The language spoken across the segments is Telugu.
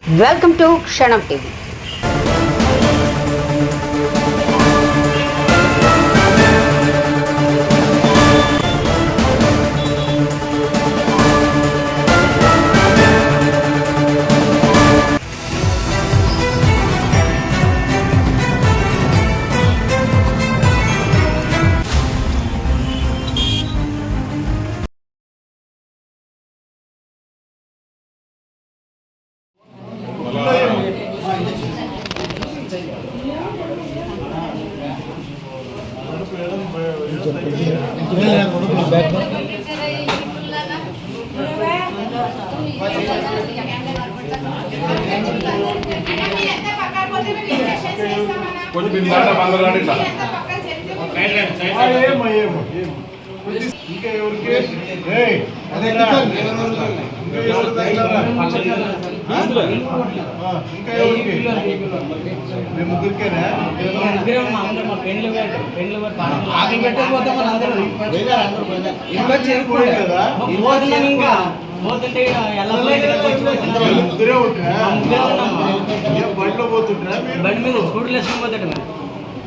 వెల్కమ్ టు క్షణం టీవీ.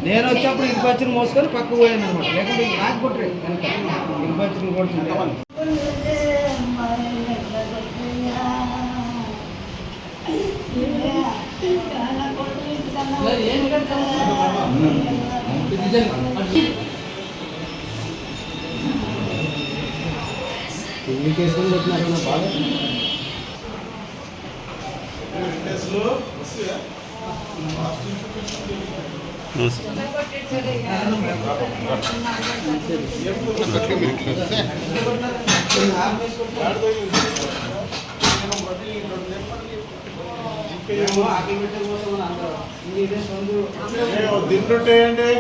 నేను వచ్చేప్పుడు ఇది పచ్చిని మోసుకొని పక్కకు పోయాను అనమాట. లేకుంటే నాకు కొట్టరే ఇది పచ్చిని కొడుతుంటే ఎన్ని కేసులు పెట్టినారన్నా బాగా తింటుంటాయండి.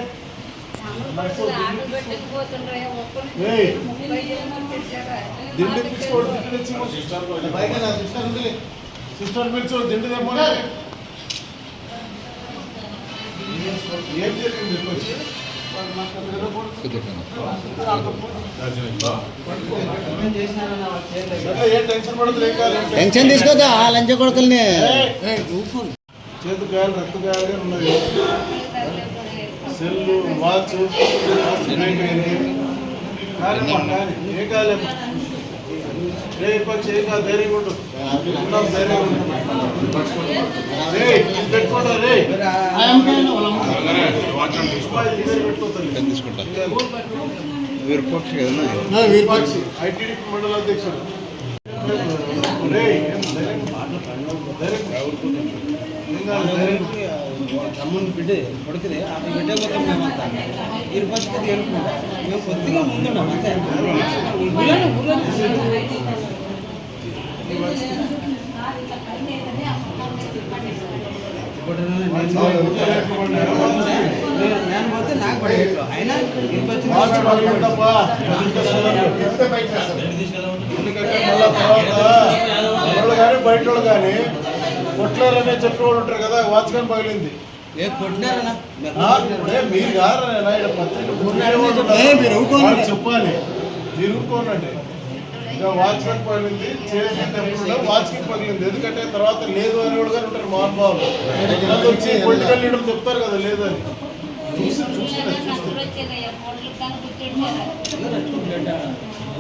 దిండు పిచ్చుకోడు సిస్టర్ పిలుచు దిండు తెమ్మో. ఏం జరిగింది? టెన్షన్ తీసుకోదా లంచ కొడుకుల్ని. చేతు గాయాలు రక్త గాయాలుగా ఉన్నది. సెల్లు వాచ్ ఏ కాలేమో ఏ కాదు ధైర్యం ఉండు పెట్టుకుంటా రే వీరపక్షి ఐటీడీపీ మండల అధ్యక్షుడు. తమ్ముని బిడ్డ కొడుకుదే ఆ బిడ్డ కోసం మేమంతా వీరి పరిస్థితి ఎలుపుకుంటా మేము కొద్దిగా ముందున్నాం అంతే. నేను పోతే నాకు పడేట్లు అయినా కానీ బయట వాళ్ళు కానీ కొట్లారనే చెప్పేవాళ్ళు ఉంటారు కదా. వాచ్మెన్ పగిలింది మీరు చెప్పాలి. మీరు ఊరుకోనండి. ఇంకా వాచ్మెన్ పగిలింది చేసిన వాచ్కి పగిలింది. ఎందుకంటే తర్వాత లేదు అని కూడా ఉంటారు మహానుభావులు. వచ్చి పొలిటికల్ లీడర్లు చెప్తారు కదా లేదు అని.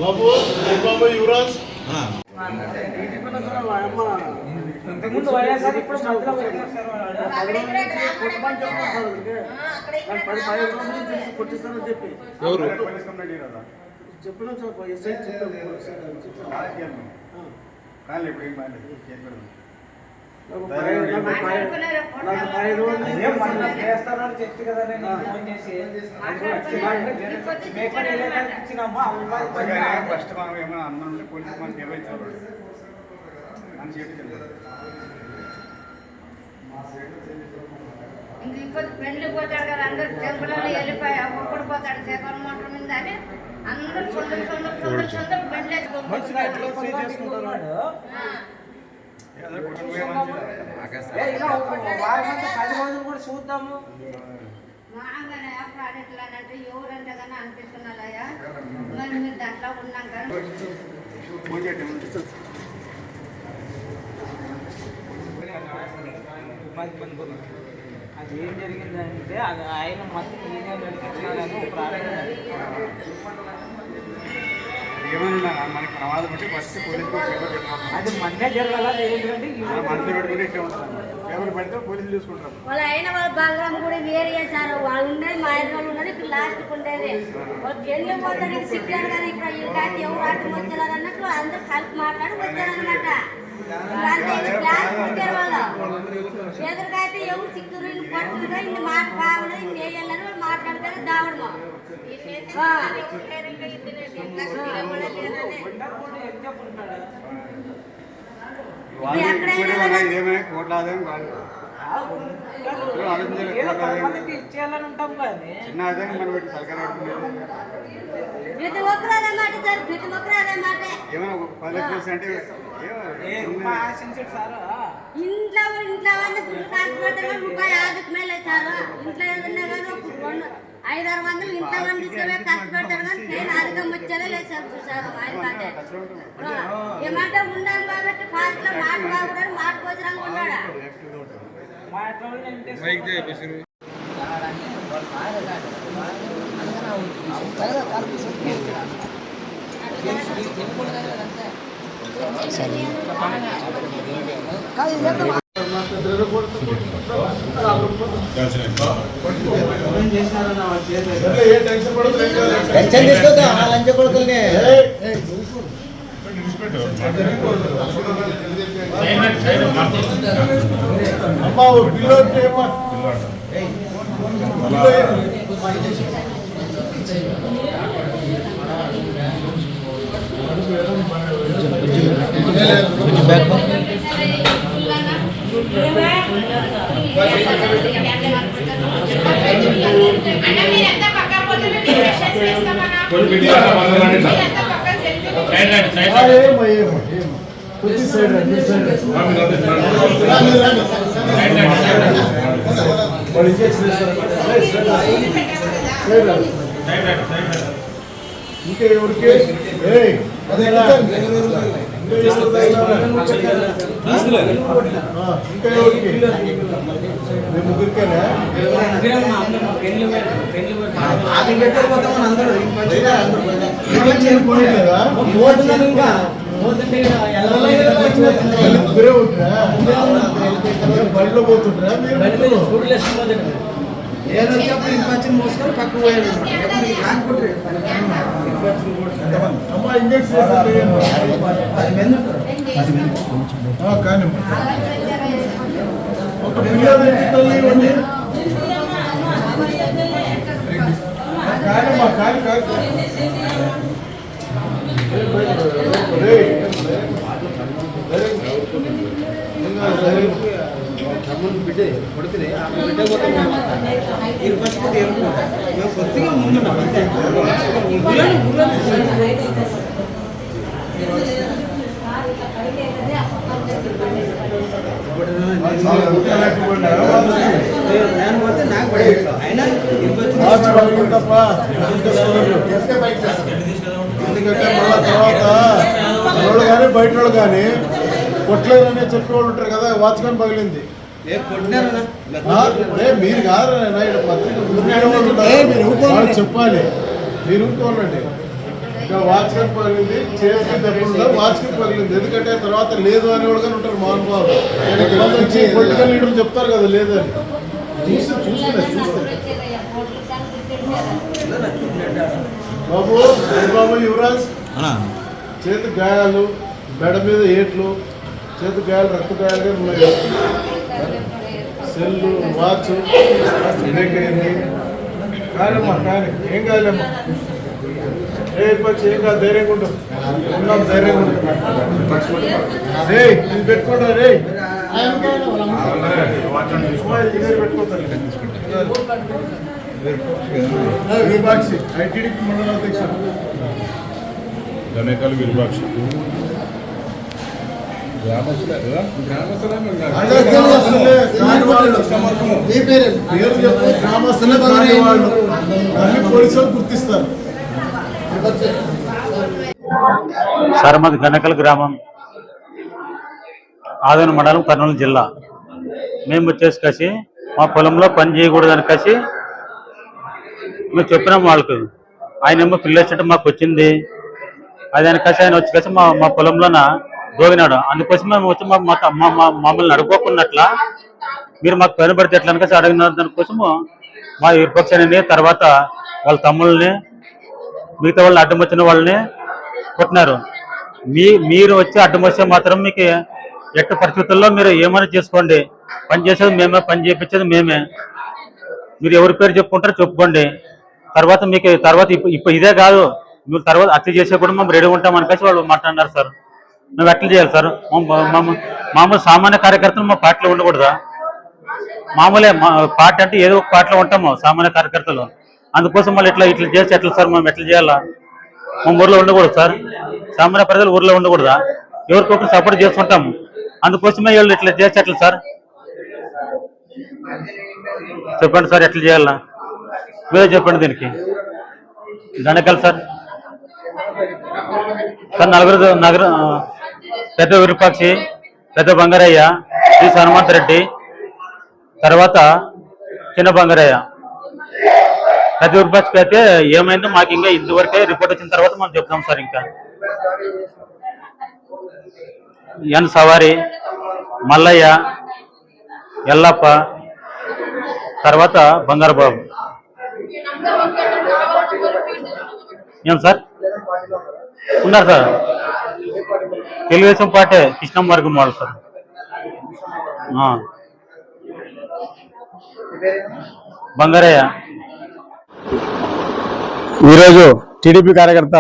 బాబు బాబు యువరాజ్ ఇంతకుముందు వైఎస్ఆర్ ఇప్పుడు కొట్టిస్తారని చెప్పి చెప్పినాం సార్. ఎస్ఐ చెప్పాము చేస్తారని చెప్తే కదా నేను ఫోన్ చేసి ఇచ్చినాము. ఫస్ట్ మనం ఏమైనా అన్నం పోలీసు మనకి ఏమైతే అని చెప్పి పెళ్లి పోతాడు కదా అందరు చెంపలలో వెళ్ళిపోయా ఒక్కడు పోతాడు చేపల మోటార్ మీద అని అందరు సొంత చూద్దాము మాగానే ప్రాడక్ట్లనంటే ఎవరంటే కానీ అనిపిస్తున్నాయా మరి మీరు దాంట్లో ఉన్నాం కదా. మాది పనుకున్నాం. అది ఏం జరిగిందంటే అది ఆయన మొత్తం ఈయన నడిపించాలని ప్రారంభం. ఏమన్నా మనకి ప్రమాదం బట్టి ఫస్ట్ పోలీసులు పేపర్ పెట్టుకుంటాం. అది మన్నే జరగాల ఏంటంటే మనసులో పెట్టుకుని ఇట్లా ఉంటారు. పేపర్ పెడితే పోలీసులు చూసుకుంటారు. వాళ్ళ అయిన వాళ్ళ బంగారం కూడా వేరే చేశారు. వాళ్ళు ఉండేది మా ఆయన వాళ్ళు ఉన్నది ఇప్పుడు లాస్ట్కి ఉండేది. వాళ్ళు వెళ్ళి పోతాడు సిగ్గాడు కదా. ఇప్పుడు ఈ కాకి ఎవరు ఆటం వచ్చారు అన్నట్లు అందరూ కలిపి మాట్లాడి వచ్చారనమాట. క్లాస్ పెట్టారు వాళ్ళు. ఎదురుకైతే ఎవరు చిక్కురు ఇన్ని పట్టుగా ఇన్ని మాట బాగుండదు ఇన్ని వేయాలని వాళ్ళు మాట్లాడతారు దావడము. ఏమైనా కోట్ల ఆదాయం కాదు. ఇచ్చేయాలని ఉంటాం కానీ చిన్న ఆదాయం మనం పెట్టి తలకాయ ప్రతి ఒక్కరు అదే మాట సార్. ప్రతి ఒక్కరు అదే మాట. ఏమైనా 10 లక్షలు అంటే ఆశించాడు సార్. ఇంట్లో వాళ్ళు కష్టపడతారు రూపాయి ఆదుకు మేలే సార్. ఇంట్లో ఏదన్నా కానీ ఒక 500-600 ఇంట్లో వాళ్ళు తీసుకునే కష్టపడతారు కానీ నేను అధికం వచ్చేదే లేదు సార్. చూసారు ఆయన కాదే ఏమంటే ఉండాలి కాబట్టి ఫాస్ట్లో మాట బాగుండాలి మాట కోసరంగా ఉన్నాడా. టెన్షన్ తీసుకోవద్దు ఆ లంచ కొడుకుల్ని. అమ్మా పిల్లలు ఏమో ఇంకా ఎవరికి ఇంకా ఎవరికి మేము ముగ్గురికేనా ముగ్గురే ఉంటారా బండిలో పోతుంటారా మీరు ఏదొచ్చినప్పుడు ఇంకొచ్చిన మోసుకొని పక్కకు పోయాడు. అమ్మా ఇంజక్షన్ కానీ ఒక పిల్లలు తల్లి కాదమ్మా కాదు కాదు తమ్ముడు బిడ్డ కొడుకునే ఆ బిడ్డ మొత్తం ఈ పరిస్థితి ఎదుర్కొంటాం. మేము కొద్దిగా ముందున్నాం అంతే. నేను పోతే నాకు పడే అయినా ఎందుకంటే మళ్ళా తర్వాత వాళ్ళు కానీ బయట వాళ్ళు కానీ కొట్టలేరనే చెప్పేవాళ్ళు ఉంటారు కదా. వాచ్మెన్ పగిలింది మీరు కాదు పత్రిక చెప్పాలి. మీరు ఊరుకోనండి. ఇంకా వాచ్మెన్ పగిలింది చేతికి దెబ్బలు వాచ్కి పగిలింది. ఎందుకంటే తర్వాత లేదు అనేవాడు కానీ ఉంటారు మహానుభావులు. పొలిటికల్ లీడర్లు చెప్తారు కదా లేదని బాబు బాబు యువరాజ్ చేతి గాయాలు మెడ మీద ఏట్లు చేతి గాయాలు రక్త గాయాలుగా ఉన్నాయి. సెల్లు వాచ్ అయింది కాదమ్మా కానీ ఏం కాదమ్మా. పచ్చి ఏం కాదు ధైర్యంగా ఉంటాం ఉన్నాం ధైర్యంగా ఉంటాం. రే ఇది పెట్టుకోండి రే పెట్టుకోతారు. విభాక్షి ఐటీడీపీ మండల అధ్యక్షుడు గణేకాలు విరూపాక్షి పోలీసులు గుర్తిస్తారు. సార్ మాది గణకల్ గ్రామం, ఆదోని మండలం, కర్నూలు జిల్లా. మేము వచ్చేసి కసి మా పొలంలో పని చేయకూడదని కసి మేము చెప్పినాం వాళ్ళకు. ఆయన ఏమో పిల్లలు మాకు వచ్చింది అదని కసి ఆయన వచ్చి కసి మా పొలంలోన దోగినాడు. అందుకోసం మేము వచ్చి మమ్మల్ని అడుక్కోకున్నట్లా మీరు మాకు పని పడితే ఎట్లా కసి అడిగిన దానికోసము మా విపక్షాన్ని తర్వాత వాళ్ళ తమ్ముళ్ళని మిగతా వాళ్ళు అడ్డం వచ్చిన వాళ్ళని కొట్టినారు. మీరు వచ్చి అడ్డం వస్తే మాత్రం మీకు ఎట్టి పరిస్థితుల్లో మీరు ఏమైనా చేసుకోండి, పని చేసేది మేమే, పని చేయించేది మేమే, మీరు ఎవరి పేరు చెప్పుకుంటారో చెప్పుకోండి. తర్వాత మీకు ఇప్పుడు ఇదే కాదు, మీరు తర్వాత హత్య చేసే కూడా మేము రెడీ ఉంటాం అనికేసి వాళ్ళు మాట్లాడినారు సార్. మేము ఎట్లా చేయాలి సార్? మామూలు సామాన్య కార్యకర్తలు మా పార్టీలో ఉండకూడదా? మామూలే పార్టీ అంటే ఏదో ఒక పార్టీలో ఉంటాము సామాన్య కార్యకర్తలు. అందుకోసం మళ్ళీ ఇట్లా చేసి ఎట్లా సార్? మేము ఎట్లా చేయాలా? మేము ఊర్లో ఉండకూడదు సార్, సామాన్య ప్రజలు ఊర్లో ఉండకూడదా? ఎవరికొకరు సపోర్ట్ చేసుకుంటాము. అందుకోసమే వీళ్ళు ఇట్లా చేసి ఎట్లా సార్? చెప్పండి సార్, ఎట్లా చేయాలా మీరే చెప్పండి. దీనికి గణకల్ సార్ నగర పెద్ద విరూపాక్షి, పెద్ద బంగారయ్య, శ్రీ హనుమంత్ రెడ్డి, తర్వాత చిన్న బంగారయ్య. పెద్ద విరూపాక్షి అయితే ఏమైందో మాకు ఇంకా ఇంతవరకే రిపోర్ట్ వచ్చిన తర్వాత మనం చెప్తాం సార్. ఇంకా ఎన్ సవారి, మల్లయ్య, ఎల్లప్ప, తర్వాత బంగారు బాబు. ఏం సార్ ఉన్నారు సార్? తెలుగుదేశం పార్టీ కృష్ణం వర్గం వాళ్ళు సార్. బంగారయ్య. ఈరోజు టీడీపీ కార్యకర్త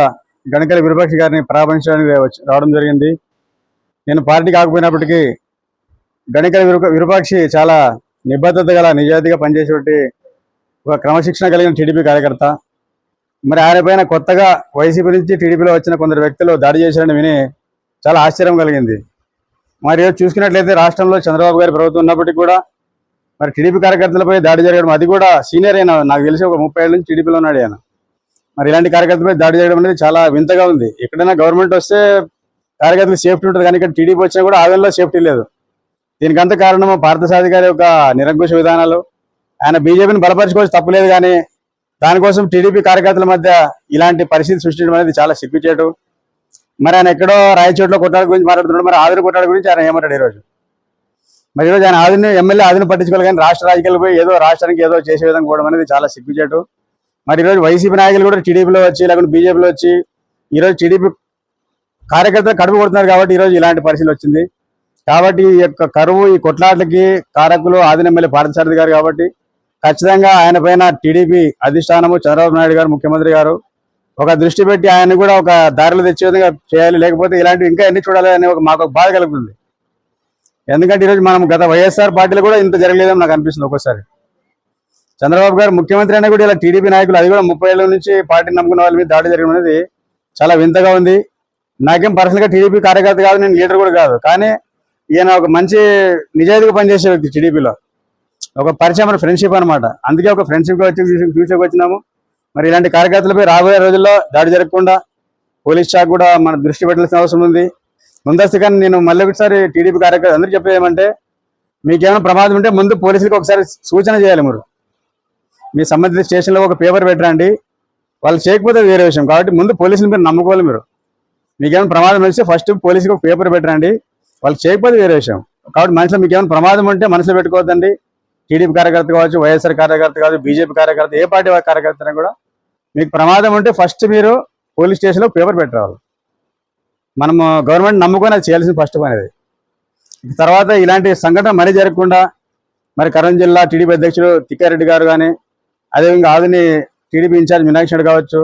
గణకల విరూపాక్షి గారిని పరామర్శించడానికి రావడం జరిగింది. నేను పార్టీ కాకపోయినప్పటికీ గణకల విరూపాక్షి చాలా నిబద్ధత గల, నిజాయితీగా పనిచేసేటి ఒక క్రమశిక్షణ కలిగిన టీడీపీ కార్యకర్త. మరి ఆయన పైన కొత్తగా వైసీపీ నుంచి టీడీపీలో వచ్చిన కొందరు వ్యక్తులు దాడి చేశారని విని చాలా ఆశ్చర్యం కలిగింది. మరి చూసుకున్నట్లయితే రాష్ట్రంలో చంద్రబాబు గారి ప్రభుత్వం ఉన్నప్పటికీ కూడా మరి టీడీపీ కార్యకర్తలపై దాడి జరగడం, అది కూడా సీనియర్ అయినా, నాకు తెలిసి ఒక 30 ఏళ్ళ నుంచి టీడీపీలో ఉన్నాడు ఆయన. మరి ఇలాంటి కార్యకర్తలపై దాడి చేయడం అనేది చాలా వింతగా ఉంది. ఎక్కడైనా గవర్నమెంట్ వస్తే కార్యకర్తలకు సేఫ్టీ ఉంటుంది, కానీ ఇక్కడ టీడీపీ వచ్చినా కూడా ఆవేళలో సేఫ్టీ లేదు. దీనికంత కారణం పార్థసారథి గారి యొక్క నిరంకుశ విధానాలు. ఆయన బీజేపీని బలపరచుకోవచ్చు, తప్పులేదు, కానీ దానికోసం టీడీపీ కార్యకర్తల మధ్య ఇలాంటి పరిస్థితి సృష్టించడం అనేది చాలా సిగ్గుచేటు. మరి ఆయన ఎక్కడో రాయచోట్ల కొట్టాల గురించి మాట్లాడుతున్నాడు, మరి ఆదిని కొట్టాల గురించి ఆయన ఏమంటాడు ఈరోజు? మరి ఈరోజు ఆయన ఎమ్మెల్యే ఆదిని పట్టించుకోవాలి, కానీ రాష్ట్ర రాజకీయాలు పోయి ఏదో రాష్ట్రానికి ఏదో చేసే విధంగా పోవడం అనేది చాలా సిగ్గుచేటు. మరి ఈరోజు వైసీపీ నాయకులు కూడా టీడీపీలో వచ్చి, లేకుంటే బీజేపీలో వచ్చి ఈరోజు టీడీపీ కార్యకర్తలు కడుపు కొడుతున్నారు కాబట్టి ఈరోజు ఇలాంటి పరిస్థితి వచ్చింది. కాబట్టి ఈ యొక్క కరువు, ఈ కొట్లాట్లకి కారకులు ఆదిని ఎమ్మెల్యే పార్థసారథి గారు. కాబట్టి ఖచ్చితంగా ఆయన పైన టీడీపీ అధిష్టానము, చంద్రబాబు నాయుడు గారు, ముఖ్యమంత్రి గారు ఒక దృష్టి పెట్టి ఆయన కూడా ఒక దారిలో తెచ్చే విధంగా చేయాలి. లేకపోతే ఇలాంటివి ఇంకా ఎన్ని చూడాలి అనే మాకు ఒక బాధ కలుగుతుంది. ఎందుకంటే ఈరోజు మనం గత వైఎస్ఆర్ పార్టీలో కూడా ఇంత జరగలేదని నాకు అనిపిస్తుంది. ఒక్కోసారి చంద్రబాబు గారు ముఖ్యమంత్రి అయినా కూడా ఇలా టీడీపీ నాయకులు, అది కూడా 30 ఏళ్ళ నుంచి పార్టీని నమ్ముకున్న వాళ్ళ మీద దాడి జరగడం అనేది చాలా వింతగా ఉంది. నాకేం పర్సనల్గా టీడీపీ కార్యకర్త కాదు, నేను లీడర్ కూడా కాదు, కానీ ఈయన ఒక మంచి నిజాయితీగా పనిచేసే వ్యక్తి. టీడీపీలో ఒక పరిచయం, ఫ్రెండ్షిప్ అనమాట. అందుకే ఒక ఫ్రెండ్షిప్గా వచ్చి చూసేకి వచ్చినాము. మరి ఇలాంటి కార్యకర్తలపై రాబోయే రోజుల్లో దాడి జరగకుండా పోలీస్ శాఖ కూడా మన దృష్టి పెట్టాల్సిన అవసరం ఉంది. ముందస్తుగా నేను మళ్ళీ ఒకసారి టీడీపీ కార్యకర్త అందరూ చెప్పేది ఏమంటే, మీకేమైనా ప్రమాదం ఉంటే ముందు పోలీసులకు ఒకసారి సూచన చేయాలి. మీరు మీ సంబంధిత స్టేషన్లో ఒక పేపర్ పెట్టరండి. వాళ్ళు చేయకపోతే వేరే విషయం. కాబట్టి ముందు పోలీసులు మీరు నమ్ముకోవాలి. మీరు మీకేమైనా ప్రమాదం వస్తే ఫస్ట్ పోలీసుకి ఒక పేపర్ పెట్టరండి. వాళ్ళు చేయకపోతే వేరే విషయం. కాబట్టి మనసులో మీకు ఏమైనా ప్రమాదం ఉంటే మనసులో పెట్టుకోవద్దండి. టీడీపీ కార్యకర్త కావచ్చు, వైఎస్ఆర్ కార్యకర్త కావచ్చు, బీజేపీ కార్యకర్త, ఏ పార్టీ కార్యకర్త కూడా మీకు ప్రమాదం ఉంటే ఫస్ట్ మీరు పోలీస్ స్టేషన్లో పేపర్ పెట్టరావాలి. మనము గవర్నమెంట్ నమ్ముకొని అది చేయాల్సిన ఫస్ట్ పని అది. తర్వాత ఇలాంటి సంఘటన మరీ జరగకుండా మరి కర్నూలు జిల్లా టీడీపీ అధ్యక్షుడు తిక్కారెడ్డి గారు కానీ, అదేవిధంగా ఆదిని టీడీపీ ఇన్ఛార్జ్ మీనాక్షి కావచ్చు,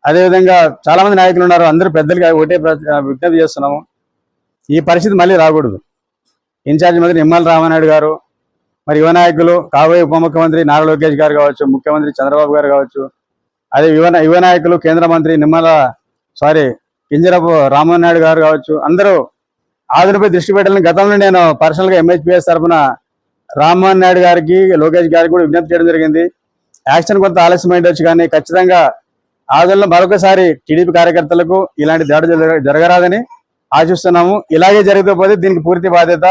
అదేవిధంగా చాలామంది నాయకులు ఉన్నారు. అందరూ పెద్దలుగా ఒకటే విజ్ఞప్తి చేస్తున్నాము, ఈ పరిస్థితి మళ్ళీ రాకూడదు. ఇన్ఛార్జ్ మంత్రి నిమ్మల రామానాయుడు గారు, మరి యువ నాయకులు కాబోయే ఉప ముఖ్యమంత్రి నారా లోకేష్ గారు కావచ్చు, ముఖ్యమంత్రి చంద్రబాబు గారు కావచ్చు, అదే యువ నాయకులు కేంద్ర మంత్రి కింజరపు రామ్మోహన్ నాయుడు గారు కావచ్చు, అందరూ ఆదినిపై దృష్టి పెట్టాలని గతంలో నేను పర్సనల్గా ఎంహెచ్పిఎస్ తరఫున రామ్మోహన్ నాయుడు గారికి, లోకేష్ గారికి కూడా విజ్ఞప్తి చేయడం జరిగింది. యాక్షన్ కొంత ఆలస్యమైండొచ్చు, కానీ ఖచ్చితంగా ఆదిలో మరొకసారి టీడీపీ కార్యకర్తలకు ఇలాంటి దాడి జరగరాదని ఆశిస్తున్నాము. ఇలాగే జరిగితే పోతే దీనికి పూర్తి బాధ్యత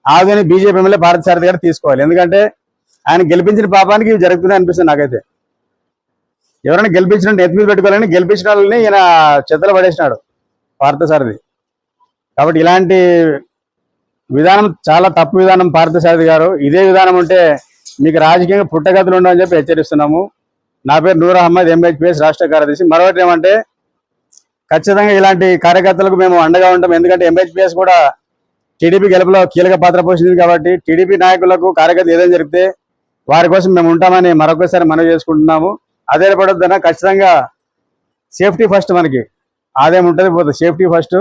ఆదుని బీజేపీ ఎమ్మెల్యే పార్థసారథి గారు తీసుకోవాలి. ఎందుకంటే ఆయన గెలిపించిన పాపానికి ఇవి జరుగుతున్నాయి అనిపిస్తుంది నాకైతే. ఎవరైనా గెలిపించిన నెత్తి మీద పెట్టుకోవాలని గెలిపించిన వాళ్ళని ఈయన చెత్తలు పడేసినాడు పార్థసారథి. కాబట్టి ఇలాంటి విధానం చాలా తప్పు విధానం పార్థసారథి గారు. ఇదే విధానం ఉంటే మీకు రాజకీయంగా పుట్టగతులు ఉండవని చెప్పి హెచ్చరిస్తున్నాము. నా పేరు నూర్ అహ్మద్, ఎంహెచ్పిఎస్ రాష్ట్ర కార్యదర్శి. మరొకటి ఏమంటే ఖచ్చితంగా ఇలాంటి కార్యకర్తలకు మేము అండగా ఉంటాం. ఎందుకంటే ఎంహెచ్పిఎస్ కూడా టీడీపీ గెలుపులో కీలక పాత్ర పోషించింది కాబట్టి టీడీపీ నాయకులకు కార్యకర్తలు ఏదైనా జరిగితే వారి కోసం మేము ఉంటామని మరొకసారి మనవి చేసుకుంటున్నాము. అదే పడుతున్నా ఖచ్చితంగా సేఫ్టీ ఫస్ట్, మనకి ఆదాయం ఉంటుంది పోతుంది. Safety first.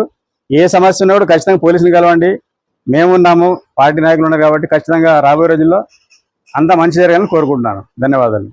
ఏ సమస్య ఉన్నా కూడా ఖచ్చితంగా పోలీసుని కలవండి, మేమున్నాము, పార్టీ నాయకులు ఉన్నారు కాబట్టి ఖచ్చితంగా రాబోయే రోజుల్లో అంతా మంచి జరగాలని కోరుకుంటున్నాను. ధన్యవాదాలు.